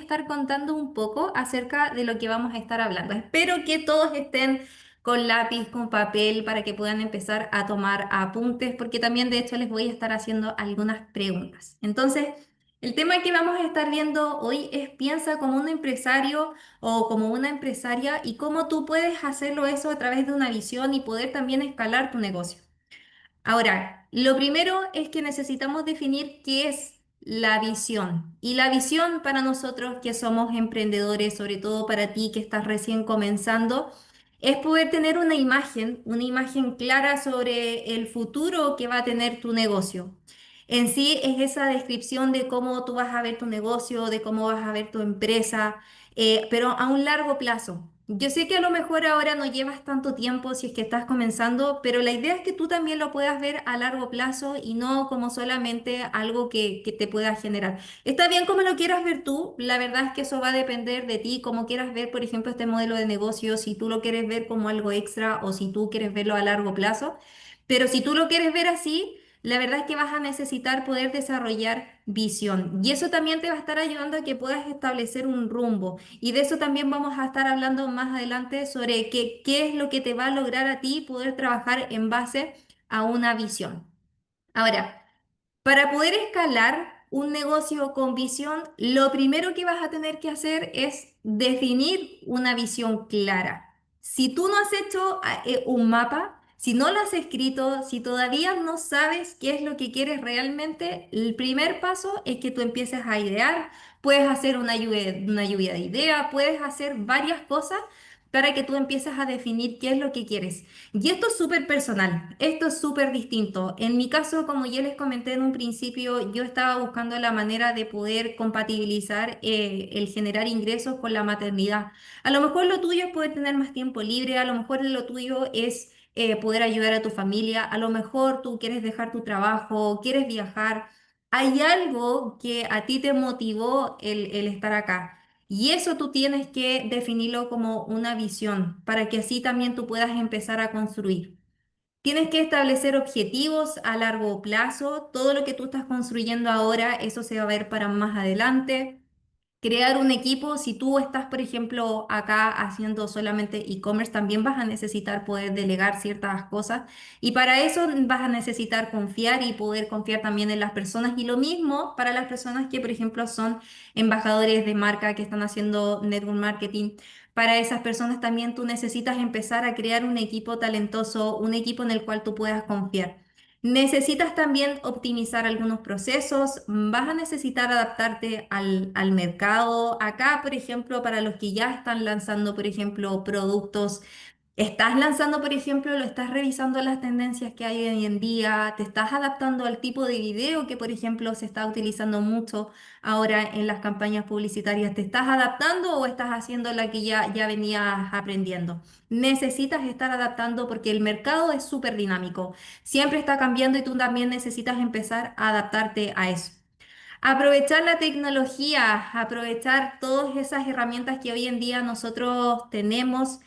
estar contando un poco acerca de lo que vamos a estar hablando. Espero que todos estén con lápiz, con papel, para que puedan empezar a tomar apuntes, porque también de hecho les voy a estar haciendo algunas preguntas. Entonces, el tema que vamos a estar viendo hoy es piensa como un empresario o como una empresaria y cómo tú puedes hacerlo eso a través de una visión y poder también escalar tu negocio. Ahora, lo primero es que necesitamos definir qué es la visión. Y la visión para nosotros que somos emprendedores, sobre todo para ti que estás recién comenzando, es poder tener una imagen clara sobre el futuro que va a tener tu negocio. En sí es esa descripción de cómo tú vas a ver tu negocio, de cómo vas a ver tu empresa, pero a un largo plazo. Yo sé que a lo mejor ahora no llevas tanto tiempo si es que estás comenzando, pero la idea es que tú también lo puedas ver a largo plazo y no como solamente algo que te pueda generar. Está bien como lo quieras ver tú, la verdad es que eso va a depender de ti, cómo quieras ver, por ejemplo, este modelo de negocio, si tú lo quieres ver como algo extra o si tú quieres verlo a largo plazo. Pero si tú lo quieres ver así, la verdad es que vas a necesitar poder desarrollar visión y eso también te va a estar ayudando a que puedas establecer un rumbo. Y de eso también vamos a estar hablando más adelante sobre qué es lo que te va a lograr a ti poder trabajar en base a una visión. Ahora, para poder escalar un negocio con visión, lo primero que vas a tener que hacer es definir una visión clara. Si tú no has hecho un mapa, si no lo has escrito, si todavía no sabes qué es lo que quieres realmente, el primer paso es que tú empieces a idear. Puedes hacer una lluvia de ideas, puedes hacer varias cosas para que tú empieces a definir qué es lo que quieres. Y esto es súper personal, esto es súper distinto. En mi caso, como ya les comenté en un principio, yo estaba buscando la manera de poder compatibilizar el generar ingresos con la maternidad. A lo mejor lo tuyo es poder tener más tiempo libre, a lo mejor lo tuyo es poder ayudar a tu familia, a lo mejor tú quieres dejar tu trabajo, quieres viajar. Hay algo que a ti te motivó el estar acá. Y eso tú tienes que definirlo como una visión para que así también tú puedas empezar a construir. Tienes que establecer objetivos a largo plazo. Todo lo que tú estás construyendo ahora, eso se va a ver para más adelante. Crear un equipo, si tú estás, por ejemplo, acá haciendo solamente e-commerce, también vas a necesitar poder delegar ciertas cosas y para eso vas a necesitar confiar y poder confiar también en las personas y lo mismo para las personas que, por ejemplo, son embajadores de marca que están haciendo network marketing. Para esas personas también tú necesitas empezar a crear un equipo talentoso, un equipo en el cual tú puedas confiar. Necesitas también optimizar algunos procesos, vas a necesitar adaptarte al mercado. Acá, por ejemplo, para los que ya están lanzando, por ejemplo, productos, estás lanzando, por ejemplo, lo estás revisando las tendencias que hay hoy en día, te estás adaptando al tipo de video que, por ejemplo, se está utilizando mucho ahora en las campañas publicitarias. ¿Te estás adaptando o estás haciendo la que ya venías aprendiendo? Necesitas estar adaptando porque el mercado es súper dinámico. Siempre está cambiando y tú también necesitas empezar a adaptarte a eso. Aprovechar la tecnología, aprovechar todas esas herramientas que hoy en día nosotros tenemos,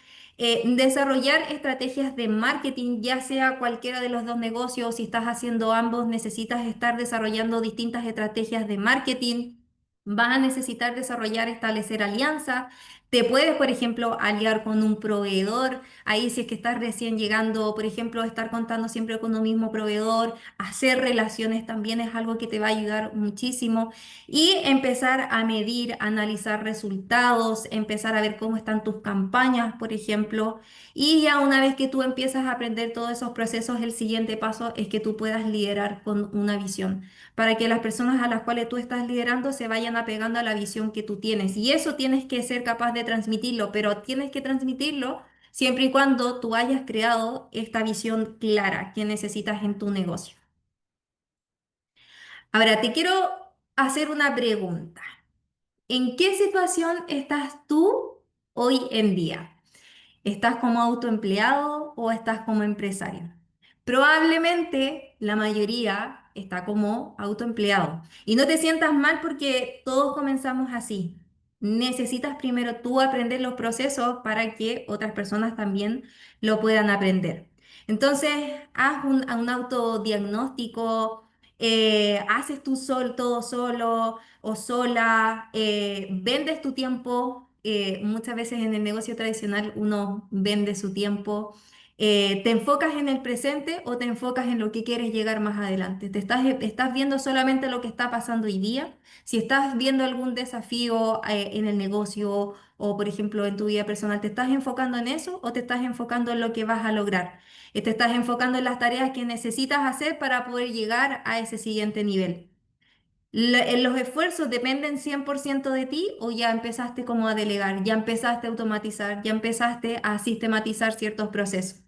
desarrollar estrategias de marketing, ya sea cualquiera de los dos negocios, si estás haciendo ambos, necesitas estar desarrollando distintas estrategias de marketing. Vas a necesitar desarrollar, establecer alianzas. Te puedes, por ejemplo, aliar con un proveedor. Ahí si es que estás recién llegando, por ejemplo, estar contando siempre con un mismo proveedor, hacer relaciones también es algo que te va a ayudar muchísimo y empezar a medir, analizar resultados, empezar a ver cómo están tus campañas, por ejemplo, y ya una vez que tú empiezas a aprender todos esos procesos, el siguiente paso es que tú puedas liderar con una visión, para que las personas a las cuales tú estás liderando se vayan apegando a la visión que tú tienes. Y eso tienes que ser capaz de transmitirlo, pero tienes que transmitirlo siempre y cuando tú hayas creado esta visión clara que necesitas en tu negocio. Ahora, te quiero hacer una pregunta. ¿En qué situación estás tú hoy en día? ¿Estás como autoempleado o estás como empresario? Probablemente la mayoría está como autoempleado. Y no te sientas mal porque todos comenzamos así. Necesitas primero tú aprender los procesos para que otras personas también lo puedan aprender. Entonces, haz un autodiagnóstico, haces tú todo solo o sola, vendes tu tiempo. Muchas veces en el negocio tradicional uno vende su tiempo. ¿Te enfocas en el presente o te enfocas en lo que quieres llegar más adelante? ¿Estás viendo solamente lo que está pasando hoy día? Si estás viendo algún desafío en el negocio o, por ejemplo, en tu vida personal, ¿te estás enfocando en eso o te estás enfocando en lo que vas a lograr? ¿Te estás enfocando en las tareas que necesitas hacer para poder llegar a ese siguiente nivel? ¿Los esfuerzos dependen 100% de ti o ya empezaste como a delegar, ya empezaste a automatizar, ya empezaste a sistematizar ciertos procesos?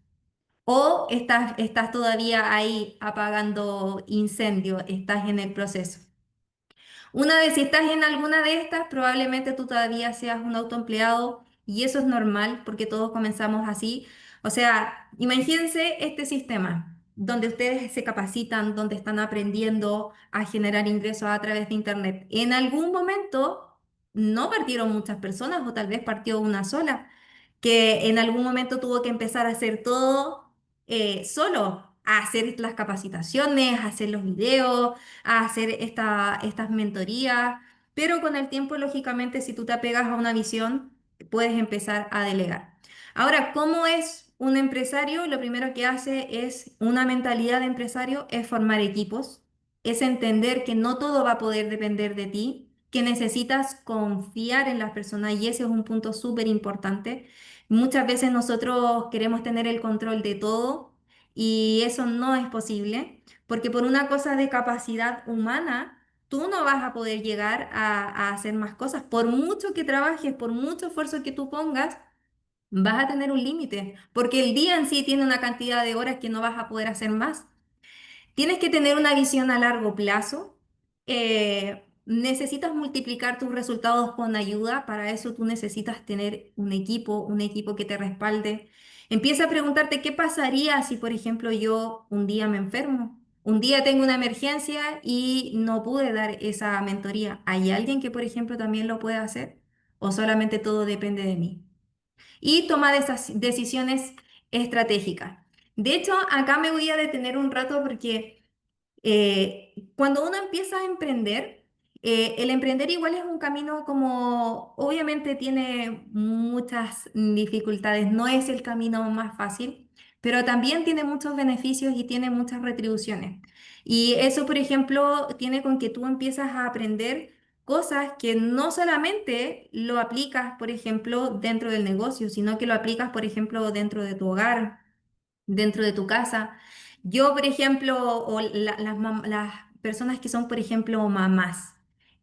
¿O estás todavía ahí apagando incendio, estás en el proceso? Una vez si estás en alguna de estas, probablemente tú todavía seas un autoempleado y eso es normal porque todos comenzamos así. O sea, imagínense este sistema donde ustedes se capacitan, donde están aprendiendo a generar ingresos a través de Internet. En algún momento no partieron muchas personas o tal vez partió una sola, que en algún momento tuvo que empezar a hacer todo solo, a hacer las capacitaciones, a hacer los videos, a hacer estas mentorías, pero con el tiempo, lógicamente, si tú te apegas a una visión, puedes empezar a delegar. Ahora, ¿cómo es un empresario? Lo primero que hace es una mentalidad de empresario, es formar equipos, es entender que no todo va a poder depender de ti, que necesitas confiar en las personas y ese es un punto súper importante. Muchas veces nosotros queremos tener el control de todo y eso no es posible. Porque por una cosa de capacidad humana, tú no vas a poder llegar a hacer más cosas. Por mucho que trabajes, por mucho esfuerzo que tú pongas, vas a tener un límite. Porque el día en sí tiene una cantidad de horas que no vas a poder hacer más. Tienes que tener una visión a largo plazo. Necesitas multiplicar tus resultados con ayuda. Para eso tú necesitas tener un equipo que te respalde. Empieza a preguntarte qué pasaría si, por ejemplo, yo un día me enfermo. Un día tengo una emergencia y no pude dar esa mentoría. ¿Hay alguien que, por ejemplo, también lo pueda hacer? ¿O solamente todo depende de mí? Y toma de esas decisiones estratégicas. De hecho, acá me voy a detener un rato porque cuando uno empieza a emprender, el emprender igual es un camino como, obviamente tiene muchas dificultades, no es el camino más fácil, pero también tiene muchos beneficios y tiene muchas retribuciones. Y eso, por ejemplo, tiene con que tú empiezas a aprender cosas que no solamente lo aplicas, por ejemplo, dentro del negocio, sino que lo aplicas, por ejemplo, dentro de tu hogar, dentro de tu casa. Yo, por ejemplo, o las personas que son, por ejemplo, mamás,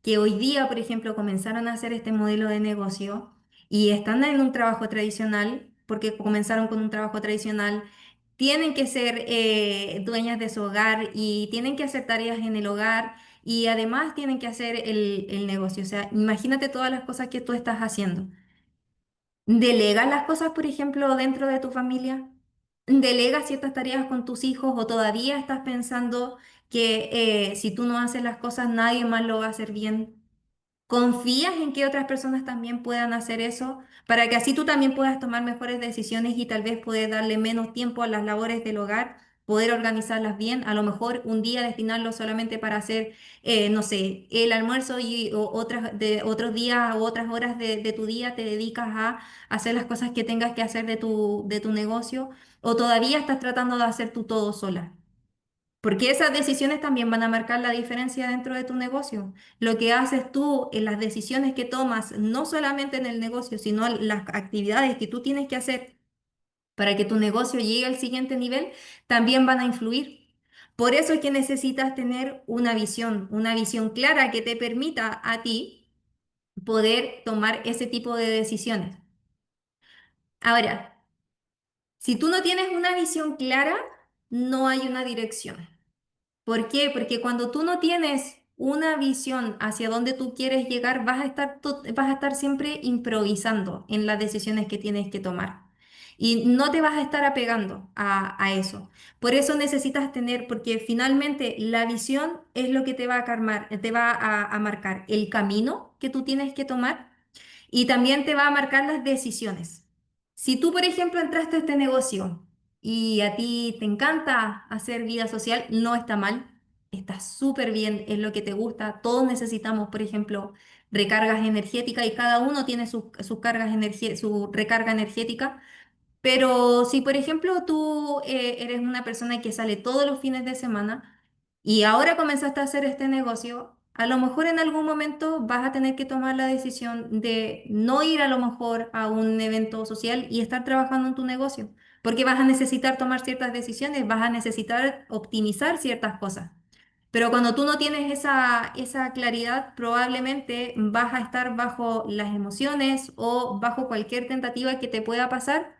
que hoy día, por ejemplo, comenzaron a hacer este modelo de negocio y están en un trabajo tradicional, porque comenzaron con un trabajo tradicional, tienen que ser dueñas de su hogar y tienen que hacer tareas en el hogar y además tienen que hacer el negocio. O sea, imagínate todas las cosas que tú estás haciendo. ¿Delegas las cosas, por ejemplo, dentro de tu familia? ¿Delegas ciertas tareas con tus hijos o todavía estás pensando que si tú no haces las cosas nadie más lo va a hacer bien? ¿Confías en que otras personas también puedan hacer eso para que así tú también puedas tomar mejores decisiones y tal vez poder darle menos tiempo a las labores del hogar, poder organizarlas bien? A lo mejor un día destinarlo solamente para hacer, no sé, el almuerzo y o otras de otros días o otras horas de tu día te dedicas a hacer las cosas que tengas que hacer de tu negocio o todavía estás tratando de hacer tú todo sola. Porque esas decisiones también van a marcar la diferencia dentro de tu negocio. Lo que haces tú en las decisiones que tomas, no solamente en el negocio, sino en las actividades que tú tienes que hacer para que tu negocio llegue al siguiente nivel, también van a influir. Por eso es que necesitas tener una visión clara que te permita a ti poder tomar ese tipo de decisiones. Ahora, si tú no tienes una visión clara, no hay una dirección. ¿Por qué? Porque cuando tú no tienes una visión hacia dónde tú quieres llegar, vas a estar siempre improvisando en las decisiones que tienes que tomar. Y no te vas a estar apegando a eso. Por eso necesitas tener, porque finalmente la visión es lo que te va a marcar el camino que tú tienes que tomar y también te va a marcar las decisiones. Si tú, por ejemplo, entraste a este negocio y a ti te encanta hacer vida social, no está mal. está súper bien, es lo que te gusta. Todos necesitamos, por ejemplo, recargas energéticas y cada uno tiene sus cargas su recarga energética. Pero si, por ejemplo, tú eres una persona que sale todos los fines de semana y ahora comenzaste a hacer este negocio, a lo mejor en algún momento vas a tener que tomar la decisión de no ir a lo mejor a un evento social y estar trabajando en tu negocio, porque vas a necesitar tomar ciertas decisiones, vas a necesitar optimizar ciertas cosas. Pero cuando tú no tienes esa claridad, probablemente vas a estar bajo las emociones o bajo cualquier tentativa que te pueda pasar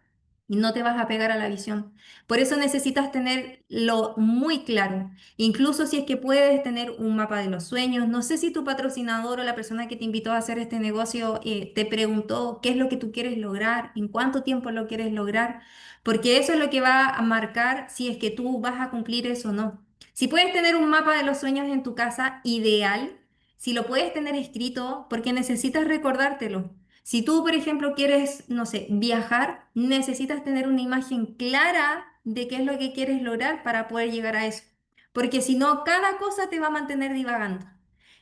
y no te vas a pegar a la visión. Por eso necesitas tenerlo muy claro. Incluso si es que puedes tener un mapa de los sueños. No sé si tu patrocinador o la persona que te invitó a hacer este negocio te preguntó qué es lo que tú quieres lograr, en cuánto tiempo lo quieres lograr, porque eso es lo que va a marcar si es que tú vas a cumplir eso o no. Si puedes tener un mapa de los sueños en tu casa, ideal. Si lo puedes tener escrito, porque necesitas recordártelo. Si tú, por ejemplo, quieres, no sé, viajar, necesitas tener una imagen clara de qué es lo que quieres lograr para poder llegar a eso. Porque si no, cada cosa te va a mantener divagando.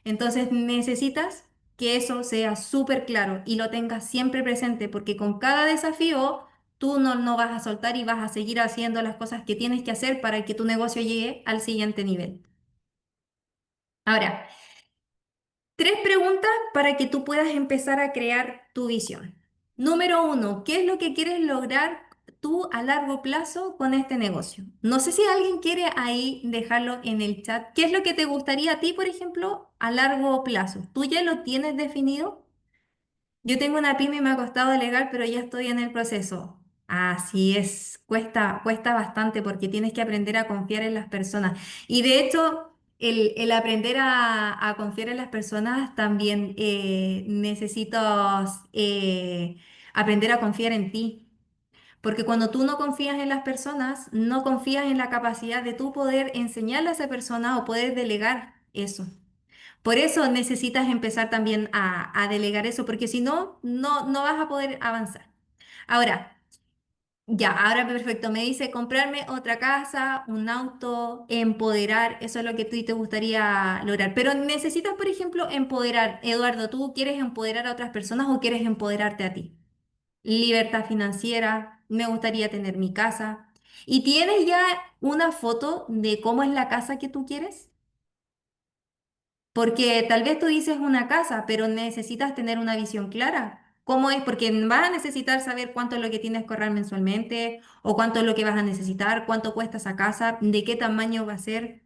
Entonces necesitas que eso sea súper claro y lo tengas siempre presente, porque con cada desafío tú no vas a soltar y vas a seguir haciendo las cosas que tienes que hacer para que tu negocio llegue al siguiente nivel. Ahora, tres preguntas para que tú puedas empezar a crear tu visión. Número uno, ¿qué es lo que quieres lograr tú a largo plazo con este negocio? No sé si alguien quiere ahí dejarlo en el chat. ¿Qué es lo que te gustaría a ti, por ejemplo, a largo plazo? ¿Tú ya lo tienes definido? Yo tengo una pyme y me ha costado delegar, pero ya estoy en el proceso. Así es, cuesta bastante porque tienes que aprender a confiar en las personas. Y de hecho, el aprender a confiar en las personas también necesitas aprender a confiar en ti. Porque cuando tú no confías en las personas, no confías en la capacidad de tú poder enseñarle a esa persona o poder delegar eso. Por eso necesitas empezar también a delegar eso, porque si no, no vas a poder avanzar. Ahora, ya, ahora perfecto, me dice comprarme otra casa, un auto, empoderar, eso es lo que tú te gustaría lograr. Pero necesitas, por ejemplo, empoderar. Eduardo, ¿tú quieres empoderar a otras personas o quieres empoderarte a ti? Libertad financiera, me gustaría tener mi casa. ¿Y tienes ya una foto de cómo es la casa que tú quieres? Porque tal vez tú dices una casa, pero necesitas tener una visión clara. ¿Cómo es? Porque vas a necesitar saber cuánto es lo que tienes que ahorrar mensualmente, o cuánto es lo que vas a necesitar, cuánto cuesta esa casa, de qué tamaño va a ser,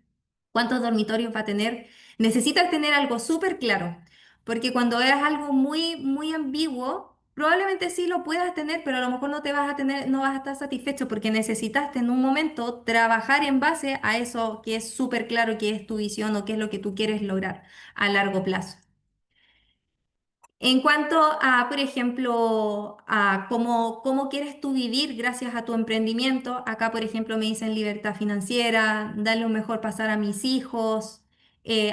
cuántos dormitorios va a tener. Necesitas tener algo súper claro, porque cuando veas algo muy ambiguo, probablemente sí lo puedas tener, pero a lo mejor no te vas a tener, no vas a estar satisfecho porque necesitaste en un momento trabajar en base a eso que es súper claro, que es tu visión o qué es lo que tú quieres lograr a largo plazo. En cuanto a, por ejemplo, a cómo quieres tú vivir gracias a tu emprendimiento, acá, por ejemplo, me dicen libertad financiera, darle un mejor pasar a mis hijos,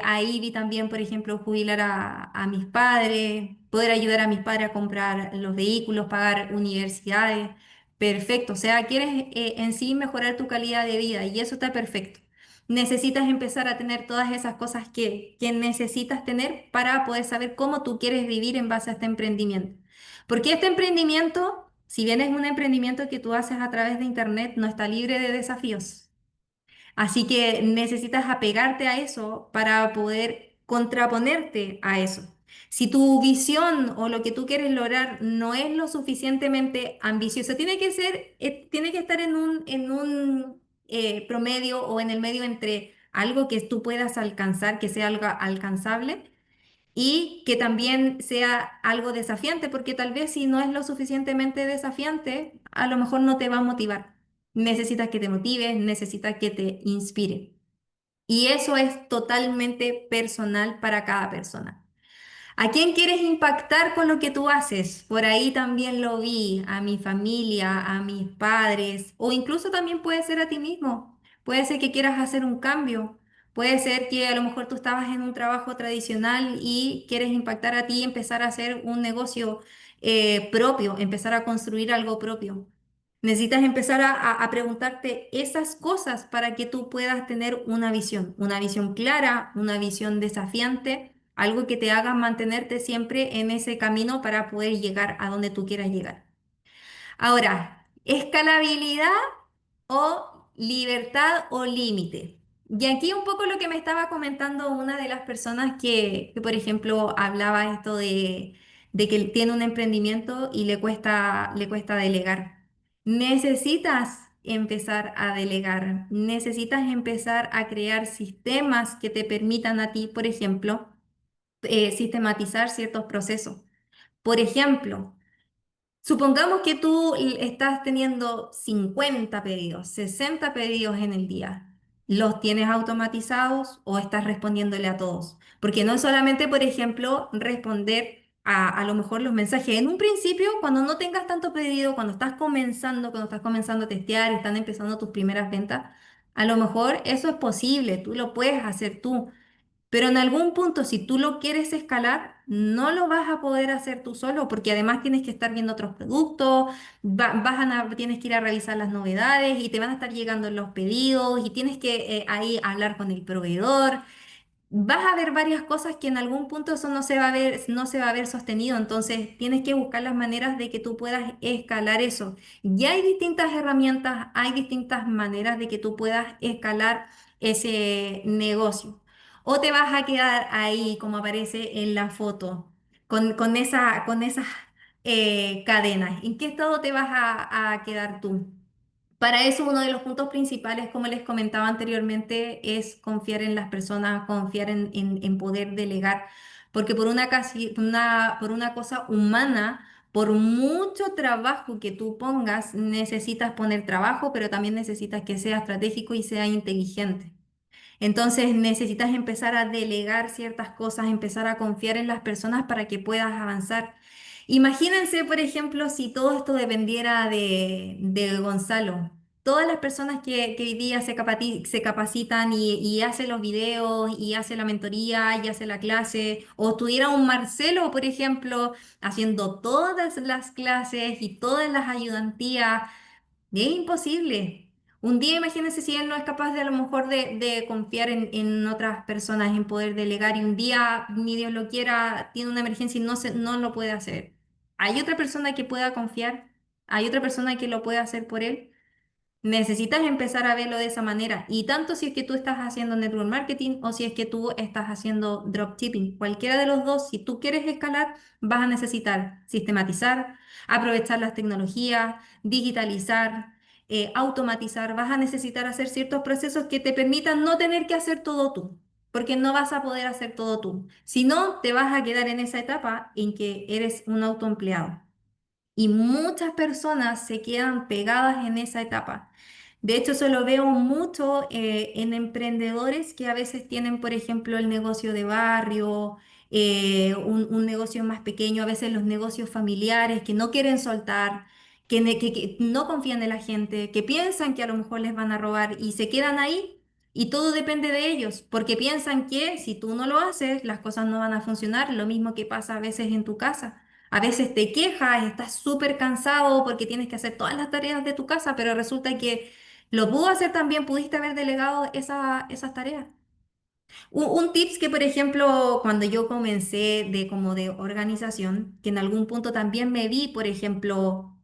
ahí vi también, por ejemplo, jubilar a mis padres, poder ayudar a mis padres a comprar los vehículos, pagar universidades, perfecto, o sea, quieres en sí mejorar tu calidad de vida y eso está perfecto. Necesitas empezar a tener todas esas cosas que necesitas tener para poder saber cómo tú quieres vivir en base a este emprendimiento. Porque este emprendimiento, si bien es un emprendimiento que tú haces a través de internet, no está libre de desafíos. Así que necesitas apegarte a eso para poder contraponerte a eso. Si tu visión o lo que tú quieres lograr no es lo suficientemente ambicioso, tiene que estar en un promedio o en el medio entre algo que tú puedas alcanzar, que sea algo alcanzable y que también sea algo desafiante, porque tal vez si no es lo suficientemente desafiante, a lo mejor no te va a motivar. Necesitas que te motive, necesitas que te inspire. Y eso es totalmente personal para cada persona. ¿A quién quieres impactar con lo que tú haces? Por ahí también lo vi, a mi familia, a mis padres, o incluso también puede ser a ti mismo. Puede ser que quieras hacer un cambio. Puede ser que a lo mejor tú estabas en un trabajo tradicional y quieres impactar a ti y empezar a hacer un negocio propio, empezar a construir algo propio. Necesitas empezar a preguntarte esas cosas para que tú puedas tener una visión clara, una visión desafiante, algo que te haga mantenerte siempre en ese camino para poder llegar a donde tú quieras llegar. Ahora, escalabilidad o libertad o límite. Y aquí un poco lo que me estaba comentando una de las personas por ejemplo, hablaba esto de que tiene un emprendimiento y le cuesta delegar. Necesitas empezar a delegar, necesitas empezar a crear sistemas que te permitan a ti, por ejemplo, sistematizar ciertos procesos. Por ejemplo, supongamos que tú estás teniendo 50 pedidos, 60 pedidos en el día. ¿Los tienes automatizados o estás respondiéndole a todos? Porque no es solamente, por ejemplo, responder a lo mejor los mensajes. En un principio, cuando no tengas tanto pedido, cuando estás comenzando a testear, están empezando tus primeras ventas, a lo mejor eso es posible, tú lo puedes hacer tú. Pero en algún punto, si tú lo quieres escalar, no lo vas a poder hacer tú solo, porque además tienes que estar viendo otros productos, tienes que ir a revisar las novedades y te van a estar llegando los pedidos y tienes que ahí hablar con el proveedor. Vas a ver varias cosas que en algún punto eso no se va a ver, no se va a ver sostenido, entonces tienes que buscar las maneras de que tú puedas escalar eso. Ya hay distintas herramientas, hay distintas maneras de que tú puedas escalar ese negocio. O te vas a quedar ahí, como aparece en la foto, con esas cadenas. ¿En qué estado te vas a quedar tú? Para eso, uno de los puntos principales, como les comentaba anteriormente, es confiar en las personas, confiar en poder delegar, porque por una cosa humana, por mucho trabajo que tú pongas, necesitas poner trabajo, pero también necesitas que sea estratégico y sea inteligente. Entonces necesitas empezar a delegar ciertas cosas, empezar a confiar en las personas para que puedas avanzar. Imagínense, por ejemplo, si todo esto dependiera de Gonzalo. Todas las personas que hoy día se capacitan y hacen los videos y hace la mentoría y hace la clase, o tuviera un Marcelo, por ejemplo, haciendo todas las clases y todas las ayudantías. Es imposible. Un día imagínense si él no es capaz de a lo mejor de confiar en otras personas, en poder delegar, y un día, ni Dios lo quiera, tiene una emergencia y no lo puede hacer. ¿Hay otra persona que pueda confiar? ¿Hay otra persona que lo pueda hacer por él? Necesitas empezar a verlo de esa manera. Y tanto si es que tú estás haciendo network marketing o si es que tú estás haciendo dropshipping. Cualquiera de los dos, si tú quieres escalar, vas a necesitar sistematizar, aprovechar las tecnologías, digitalizar, automatizar. Vas a necesitar hacer ciertos procesos que te permitan no tener que hacer todo tú. Porque no vas a poder hacer todo tú. Si no, te vas a quedar en esa etapa en que eres un autoempleado. Y muchas personas se quedan pegadas en esa etapa. De hecho, eso lo veo mucho en emprendedores que a veces tienen, por ejemplo, el negocio de barrio, un negocio más pequeño, a veces los negocios familiares que no quieren soltar, que no confían en la gente, que piensan que a lo mejor les van a robar y se quedan ahí y todo depende de ellos, porque piensan que si tú no lo haces, las cosas no van a funcionar, lo mismo que pasa a veces en tu casa. A veces te quejas, estás súper cansado porque tienes que hacer todas las tareas de tu casa, pero resulta que lo pudo hacer también, pudiste haber delegado esas tareas. Un tips que, por ejemplo, cuando yo comencé de como de organización, que en algún punto también me vi, por ejemplo,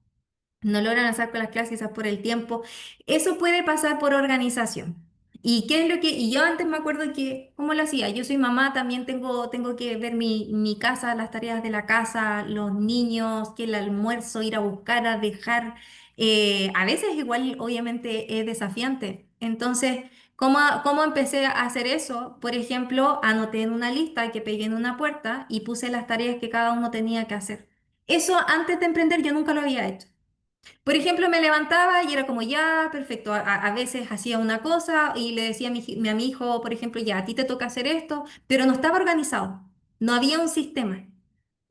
no logran hacer con las clases quizás por el tiempo. Eso puede pasar por organización. ¿Y qué es lo que...? Y yo antes me acuerdo que, ¿cómo lo hacía? Yo soy mamá, también tengo que ver mi casa, las tareas de la casa, los niños, que el almuerzo, ir a buscar, a dejar. A veces igual, obviamente, es desafiante. Entonces, ¿cómo empecé a hacer eso? Por ejemplo, anoté en una lista que pegué en una puerta y puse las tareas que cada uno tenía que hacer. Eso antes de emprender yo nunca lo había hecho. Por ejemplo, me levantaba y era como, ya, perfecto. A veces hacía una cosa y le decía a mi hijo, por ejemplo, ya, a ti te toca hacer esto, pero no estaba organizado, no había un sistema.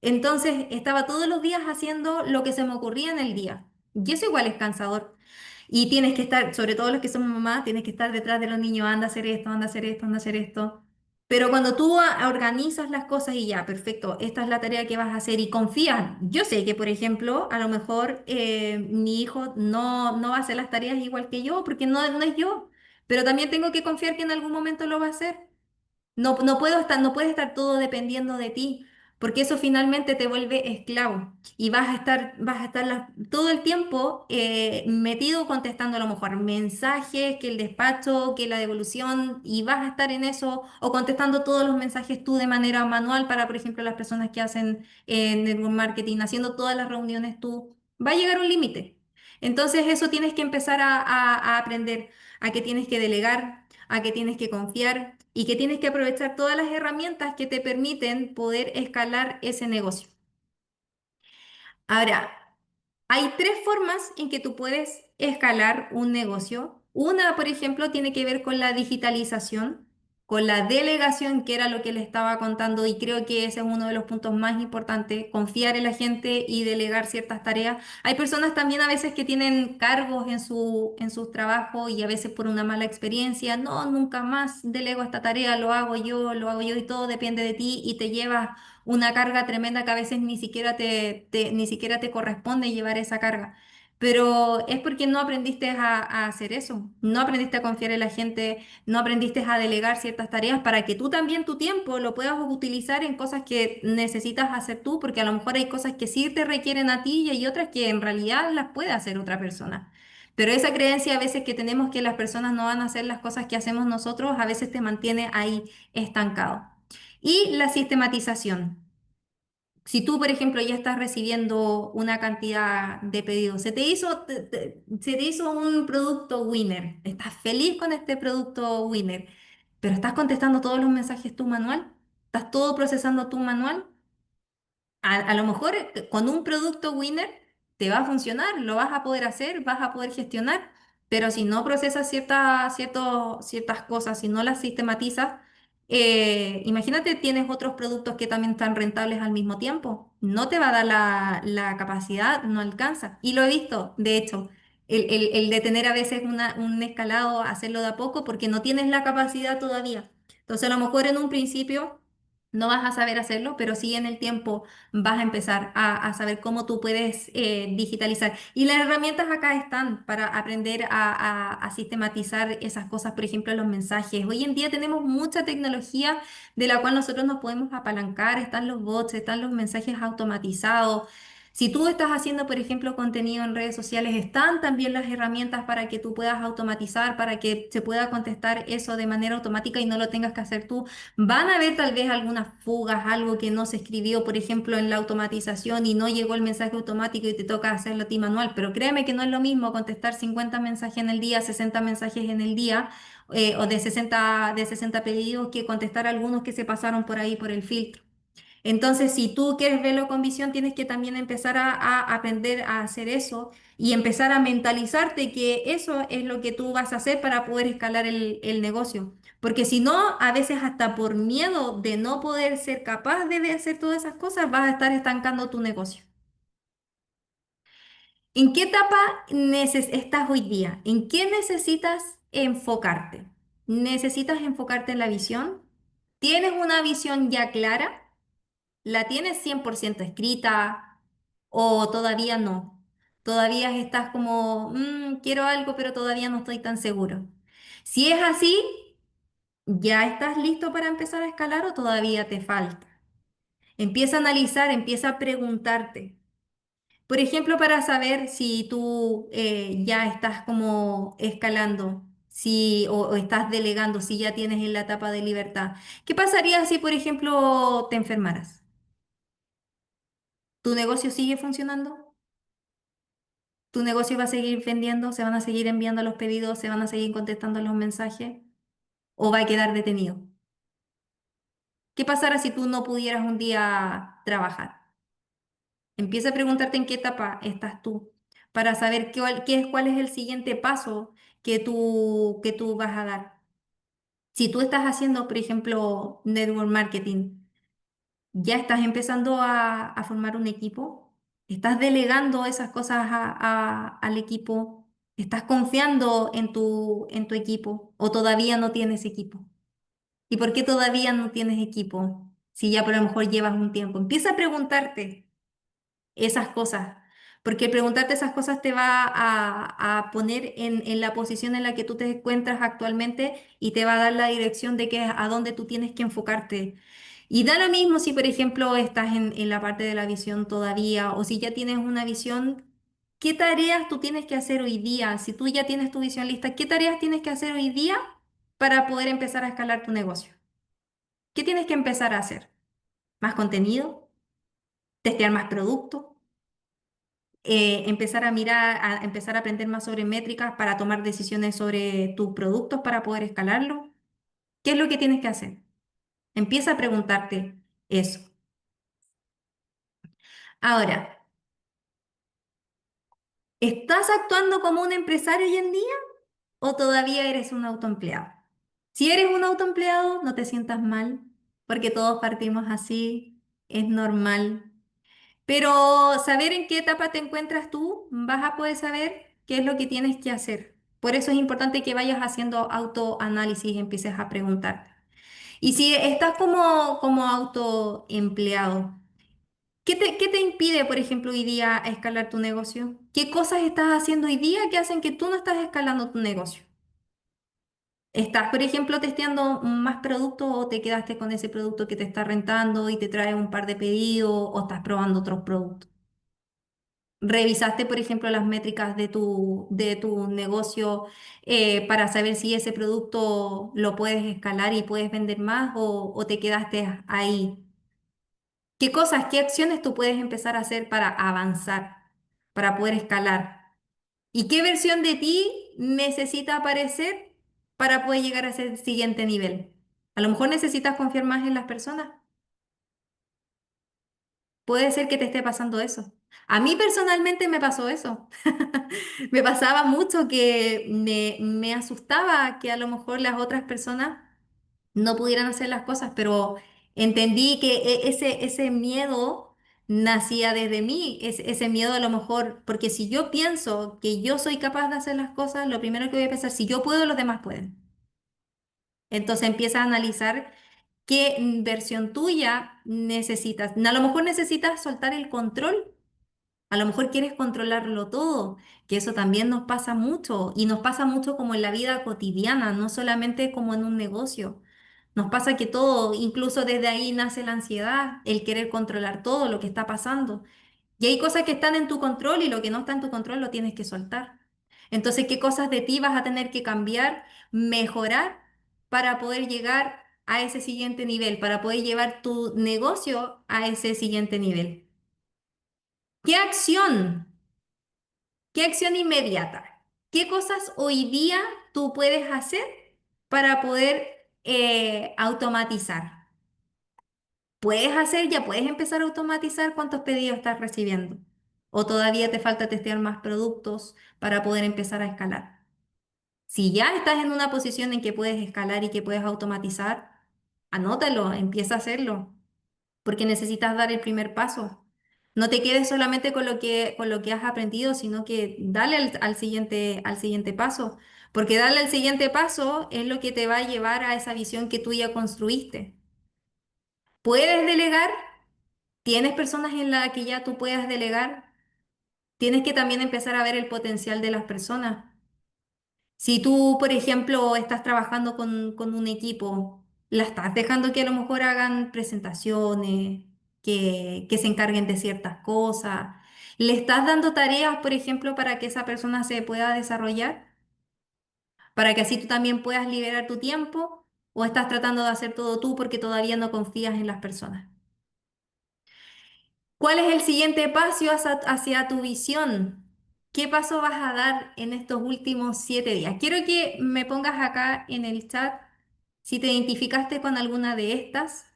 Entonces estaba todos los días haciendo lo que se me ocurría en el día. Y eso igual es cansador. Y tienes que estar, sobre todo los que somos mamás, tienes que estar detrás de los niños, anda a hacer esto, anda a hacer esto, anda a hacer esto. Pero cuando tú organizas las cosas y ya, perfecto, esta es la tarea que vas a hacer y confías, yo sé que, por ejemplo, a lo mejor mi hijo no va a hacer las tareas igual que yo, porque no es yo, pero también tengo que confiar que en algún momento lo va a hacer. No puede estar todo dependiendo de ti, porque eso finalmente te vuelve esclavo y vas a estar todo el tiempo metido contestando a lo mejor mensajes, que el despacho, que la devolución, y vas a estar en eso o contestando todos los mensajes tú de manera manual para, por ejemplo, las personas que hacen network marketing, haciendo todas las reuniones tú, va a llegar un límite. Entonces eso tienes que empezar a aprender, a que tienes que delegar, a que tienes que confiar y que tienes que aprovechar todas las herramientas que te permiten poder escalar ese negocio. Ahora, hay tres formas en que tú puedes escalar un negocio. Una, por ejemplo, tiene que ver con la digitalización, con la delegación, que era lo que le estaba contando, y creo que ese es uno de los puntos más importantes, confiar en la gente y delegar ciertas tareas. Hay personas también a veces que tienen cargos en sus trabajos y a veces por una mala experiencia, no, nunca más delego esta tarea, lo hago yo y todo depende de ti y te llevas una carga tremenda que a veces ni siquiera ni siquiera te corresponde llevar esa carga. Pero es porque no aprendiste a hacer eso, no aprendiste a confiar en la gente, no aprendiste a delegar ciertas tareas para que tú también tu tiempo lo puedas utilizar en cosas que necesitas hacer tú, porque a lo mejor hay cosas que sí te requieren a ti y hay otras que en realidad las puede hacer otra persona. Pero esa creencia a veces que tenemos que las personas no van a hacer las cosas que hacemos nosotros, a veces te mantiene ahí estancado. Y la sistematización. Si tú, por ejemplo, ya estás recibiendo una cantidad de pedidos, se te hizo un producto winner, estás feliz con este producto winner, pero estás contestando todos los mensajes tú manual, estás todo procesando tu manual, a lo mejor con un producto winner te va a funcionar, lo vas a poder hacer, vas a poder gestionar, pero si no procesas ciertas cosas, si no las sistematizas, imagínate, tienes otros productos que también están rentables al mismo tiempo. No te va a dar la capacidad, no alcanza. Y lo he visto, de hecho, el de tener a veces un escalado, hacerlo de a poco, porque no tienes la capacidad todavía. Entonces, a lo mejor en un principio no vas a saber hacerlo, pero sí en el tiempo vas a empezar a saber cómo tú puedes digitalizar. Y las herramientas acá están para aprender a sistematizar esas cosas, por ejemplo, los mensajes. Hoy en día tenemos mucha tecnología de la cual nosotros nos podemos apalancar. Están los bots, están los mensajes automatizados. Si tú estás haciendo, por ejemplo, contenido en redes sociales, están también las herramientas para que tú puedas automatizar, para que se pueda contestar eso de manera automática y no lo tengas que hacer tú. Van a haber tal vez algunas fugas, algo que no se escribió, por ejemplo, en la automatización y no llegó el mensaje automático y te toca hacerlo a ti manual, pero créeme que no es lo mismo contestar 50 mensajes en el día, 60 mensajes en el día o de 60 pedidos que contestar algunos que se pasaron por ahí por el filtro. Entonces, si tú quieres verlo con visión, tienes que también empezar a aprender a hacer eso y empezar a mentalizarte que eso es lo que tú vas a hacer para poder escalar el negocio. Porque si no, a veces hasta por miedo de no poder ser capaz de hacer todas esas cosas, vas a estar estancando tu negocio. ¿En qué etapa estás hoy día? ¿En qué necesitas enfocarte? ¿Necesitas enfocarte en la visión? ¿Tienes una visión ya clara? ¿La tienes 100% escrita o todavía no? Todavía estás como, quiero algo, pero todavía no estoy tan seguro. Si es así, ¿ya estás listo para empezar a escalar o todavía te falta? Empieza a analizar, empieza a preguntarte. Por ejemplo, para saber si tú ya estás como escalando, si, o estás delegando, si ya tienes en la etapa de libertad. ¿Qué pasaría si, por ejemplo, te enfermaras? ¿Tu negocio sigue funcionando? ¿Tu negocio va a seguir vendiendo? ¿Se van a seguir enviando los pedidos? ¿Se van a seguir contestando los mensajes? ¿O va a quedar detenido? ¿Qué pasará si tú no pudieras un día trabajar? Empieza a preguntarte en qué etapa estás tú para saber cuál es el siguiente paso que tú vas a dar. Si tú estás haciendo, por ejemplo, network marketing, ya estás empezando a formar un equipo, estás delegando esas cosas al equipo, estás confiando en tu equipo o todavía no tienes equipo. ¿Y por qué todavía no tienes equipo? Si ya por lo mejor llevas un tiempo. Empieza a preguntarte esas cosas, porque el preguntarte esas cosas te va a poner en la posición en la que tú te encuentras actualmente y te va a dar la dirección de que a dónde tú tienes que enfocarte. Y da lo mismo si, por ejemplo, estás en la parte de la visión todavía o si ya tienes una visión, ¿qué tareas tú tienes que hacer hoy día? Si tú ya tienes tu visión lista, ¿qué tareas tienes que hacer hoy día para poder empezar a escalar tu negocio? ¿Qué tienes que empezar a hacer? ¿Más contenido? ¿Testear más productos? Empezar a mirar, a empezar a aprender más sobre métricas para tomar decisiones sobre tus productos para poder escalarlo. ¿Qué es lo que tienes que hacer? Empieza a preguntarte eso. Ahora, ¿estás actuando como un empresario hoy en día o todavía eres un autoempleado? Si eres un autoempleado, no te sientas mal, porque todos partimos así, es normal. Pero saber en qué etapa te encuentras tú, vas a poder saber qué es lo que tienes que hacer. Por eso es importante que vayas haciendo autoanálisis y empieces a preguntarte. Y si estás como autoempleado, qué te impide, por ejemplo, hoy día escalar tu negocio? ¿Qué cosas estás haciendo hoy día que hacen que tú no estás escalando tu negocio? ¿Estás, por ejemplo, testeando más productos o te quedaste con ese producto que te está rentando y te trae un par de pedidos o estás probando otros productos? ¿Revisaste, por ejemplo, las métricas de tu negocio para saber si ese producto lo puedes escalar y puedes vender más o te quedaste ahí? ¿Qué cosas, qué acciones tú puedes empezar a hacer para avanzar, para poder escalar? ¿Y qué versión de ti necesita aparecer para poder llegar a ese siguiente nivel? A lo mejor necesitas confiar más en las personas. Puede ser que te esté pasando eso. A mí personalmente me pasó eso. Me pasaba mucho que me asustaba que a lo mejor las otras personas no pudieran hacer las cosas, pero entendí que ese miedo nacía desde mí, ese miedo a lo mejor, porque si yo pienso que yo soy capaz de hacer las cosas, lo primero que voy a pensar, si yo puedo, los demás pueden. Entonces empieza a analizar qué versión tuya necesitas. A lo mejor necesitas soltar el control, a lo mejor quieres controlarlo todo, que eso también nos pasa mucho y nos pasa mucho como en la vida cotidiana, no solamente como en un negocio. Nos pasa que todo, incluso desde ahí nace la ansiedad, el querer controlar todo lo que está pasando. Y hay cosas que están en tu control y lo que no está en tu control lo tienes que soltar. Entonces, ¿qué cosas de ti vas a tener que cambiar, mejorar para poder llegar a ese siguiente nivel, para poder llevar tu negocio a ese siguiente nivel? ¿Qué acción? ¿Qué acción inmediata? ¿Qué cosas hoy día tú puedes hacer para poder automatizar? ¿Puedes hacer, ya puedes empezar a automatizar cuántos pedidos estás recibiendo? ¿O todavía te falta testear más productos para poder empezar a escalar? Si ya estás en una posición en que puedes escalar y que puedes automatizar, anótalo, empieza a hacerlo porque necesitas dar el primer paso. No te quedes solamente con lo que has aprendido, sino que dale al siguiente paso, porque darle al siguiente paso es lo que te va a llevar a esa visión que tú ya construiste. ¿Puedes delegar? ¿Tienes personas en las que ya tú puedas delegar? Tienes que también empezar a ver el potencial de las personas. Si tú, por ejemplo, estás trabajando con un equipo, la estás dejando que a lo mejor hagan presentaciones, que se encarguen de ciertas cosas. ¿Le estás dando tareas, por ejemplo, para que esa persona se pueda desarrollar? Para que así tú también puedas liberar tu tiempo, ¿o estás tratando de hacer todo tú porque todavía no confías en las personas? ¿Cuál es el siguiente paso hacia tu visión? ¿Qué paso vas a dar en estos últimos 7 días? Quiero que me pongas acá en el chat si te identificaste con alguna de estas.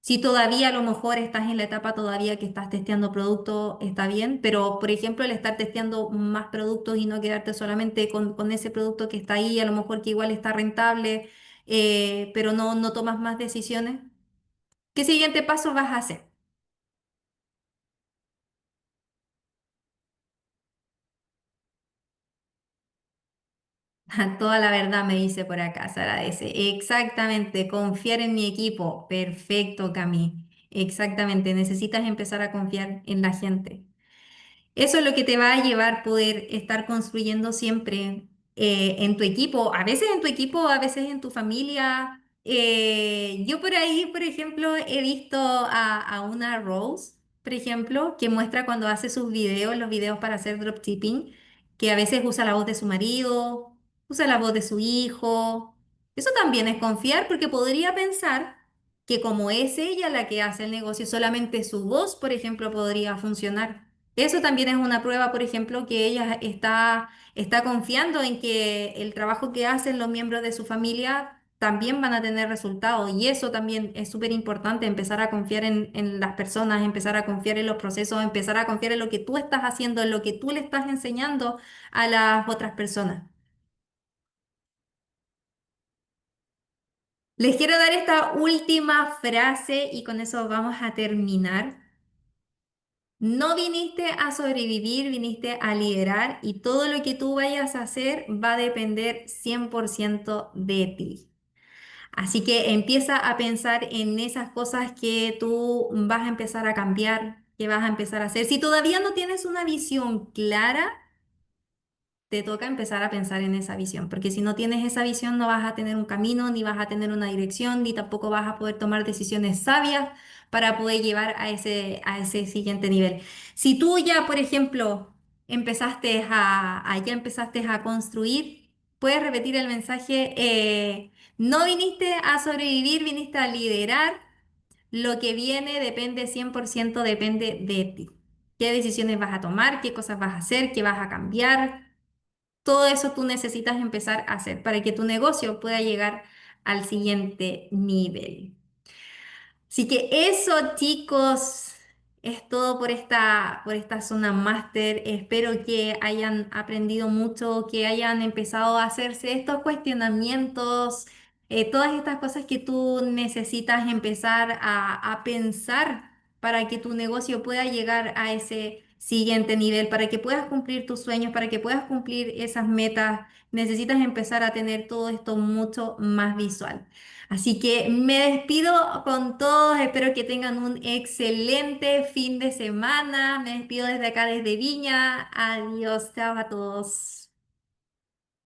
Si todavía a lo mejor estás en la etapa todavía que estás testeando productos, está bien, pero por ejemplo el estar testeando más productos y no quedarte solamente con ese producto que está ahí, a lo mejor que igual está rentable, pero no tomas más decisiones. ¿Qué siguiente paso vas a hacer? Toda la verdad me dice por acá, Sara dice. Exactamente, confiar en mi equipo. Perfecto, Cami. Exactamente, necesitas empezar a confiar en la gente. Eso es lo que te va a llevar poder estar construyendo siempre en tu equipo, a veces en tu equipo, a veces en tu familia. Yo por ahí, por ejemplo, he visto a una Rose, por ejemplo, que muestra cuando hace sus videos, los videos para hacer dropshipping, que a veces usa la voz de su marido, usa la voz de su hijo. Eso también es confiar porque podría pensar que como es ella la que hace el negocio, solamente su voz, por ejemplo, podría funcionar. Eso también es una prueba, por ejemplo, que ella está confiando en que el trabajo que hacen los miembros de su familia también van a tener resultados. Y eso también es súper importante, empezar a confiar en las personas, empezar a confiar en los procesos, empezar a confiar en lo que tú estás haciendo, en lo que tú le estás enseñando a las otras personas. Les quiero dar esta última frase y con eso vamos a terminar. No viniste a sobrevivir, viniste a liderar y todo lo que tú vayas a hacer va a depender 100% de ti. Así que empieza a pensar en esas cosas que tú vas a empezar a cambiar, que vas a empezar a hacer. Si todavía no tienes una visión clara, te toca empezar a pensar en esa visión, porque si no tienes esa visión no vas a tener un camino, ni vas a tener una dirección, ni tampoco vas a poder tomar decisiones sabias para poder llevar a ese siguiente nivel. Si tú ya, por ejemplo, ya empezaste a construir, puedes repetir el mensaje, no viniste a sobrevivir, viniste a liderar. Lo que viene depende 100% depende de ti. ¿Qué decisiones vas a tomar? ¿Qué cosas vas a hacer? ¿Qué vas a cambiar? Todo eso tú necesitas empezar a hacer para que tu negocio pueda llegar al siguiente nivel. Así que eso, chicos, es todo por esta zona máster. Espero que hayan aprendido mucho, que hayan empezado a hacerse estos cuestionamientos, todas estas cosas que tú necesitas empezar a pensar para que tu negocio pueda llegar a ese siguiente nivel, para que puedas cumplir tus sueños, para que puedas cumplir esas metas. Necesitas empezar a tener todo esto mucho más visual. Así que me despido con todos, espero que tengan un excelente fin de semana. Me despido desde acá, desde Viña. Adiós, chao a todos.